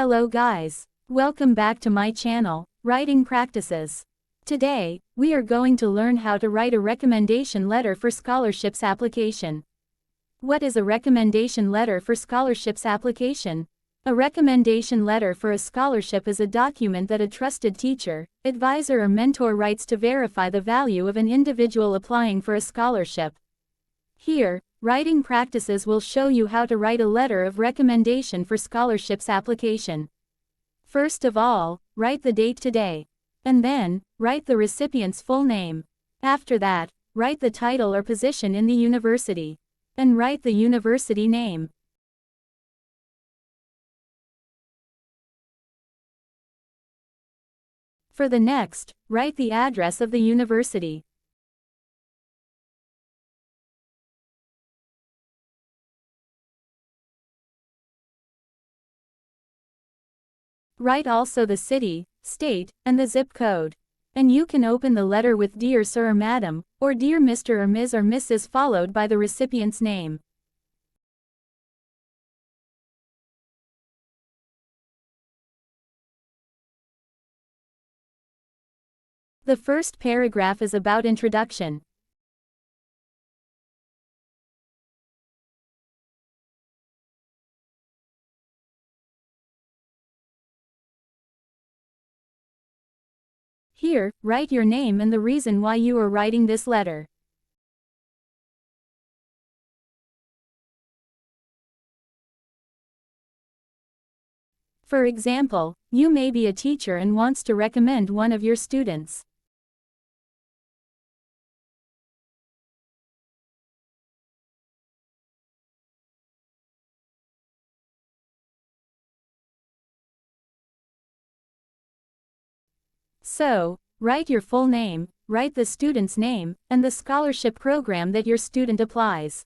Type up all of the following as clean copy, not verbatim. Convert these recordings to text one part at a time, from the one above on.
Hello guys. Welcome back to my channel, Writing Practices. Today, we are going to learn how to write a recommendation letter for scholarships application. What is a recommendation letter for scholarships application? A recommendation letter for a scholarship is a document that a trusted teacher, advisor or mentor writes to verify the value of an individual applying for a scholarship. Here, Writing Practices will show you how to write a letter of recommendation for scholarships application. First of all, write the date today. And then, write the recipient's full name. After that, write the title or position in the university. And write the university name. For the next, write the address of the university. Write also the city, state, and the zip code. And you can open the letter with Dear Sir or Madam, or Dear Mr. or Ms. or Mrs. followed by the recipient's name. The first paragraph is about introduction. Here, write your name and the reason why you are writing this letter. For example, you may be a teacher and wants to recommend one of your students. So, write your full name, write the student's name, and the scholarship program that your student applies.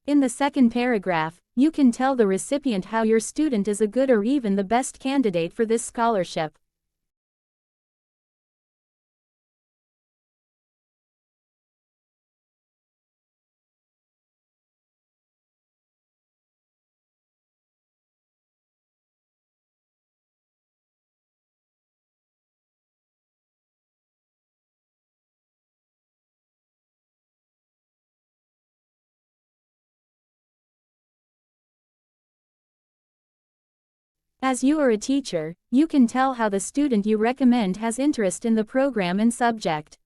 In the second paragraph, you can tell the recipient how your student is a good or even the best candidate for this scholarship. As you are a teacher, you can tell how the student you recommend has interest in the program and subject.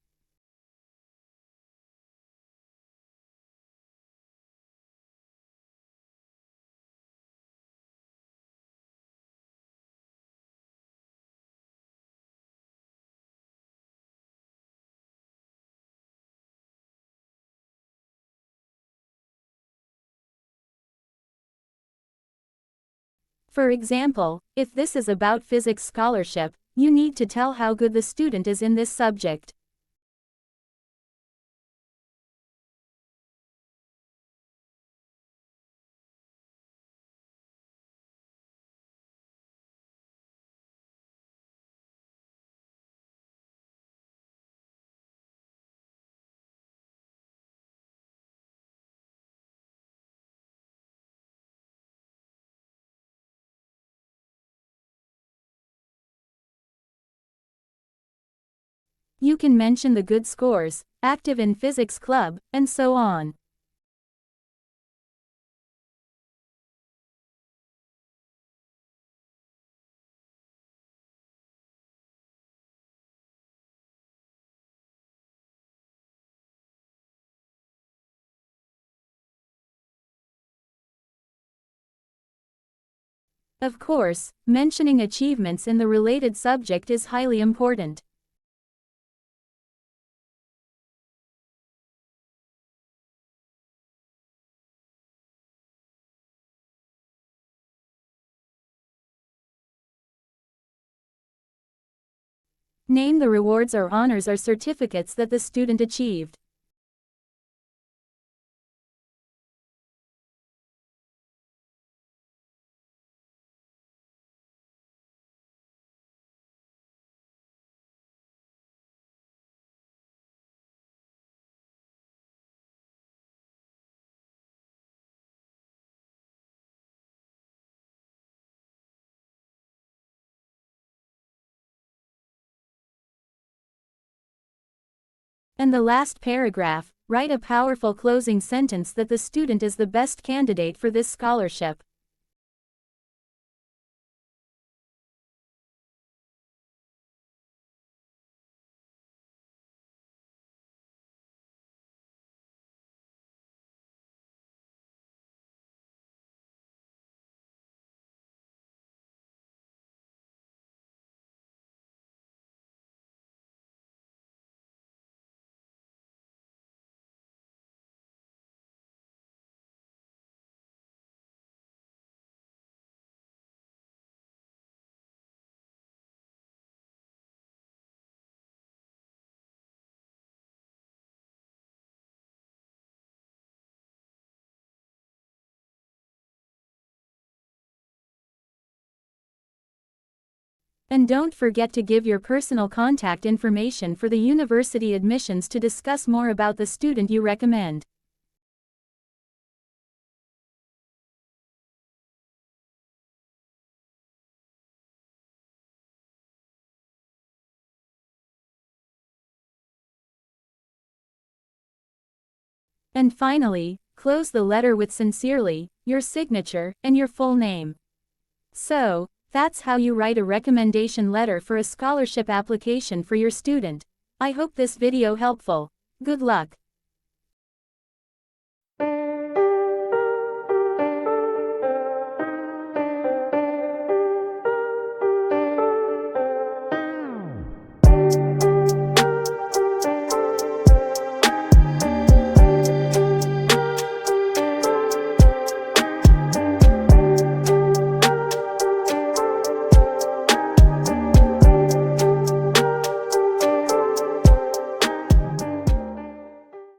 For example, if this is about physics scholarship, you need to tell how good the student is in this subject. You can mention the good scores, active in physics club, and so on. Of course, mentioning achievements in the related subject is highly important. Name the rewards or honors or certificates that the student achieved. And the last paragraph, write a powerful closing sentence that the student is the best candidate for this scholarship. And don't forget to give your personal contact information for the university admissions to discuss more about the student you recommend. And finally, close the letter with sincerely, your signature, and your full name. So, that's how you write a recommendation letter for a scholarship application for your student. I hope this video helpful. Good luck.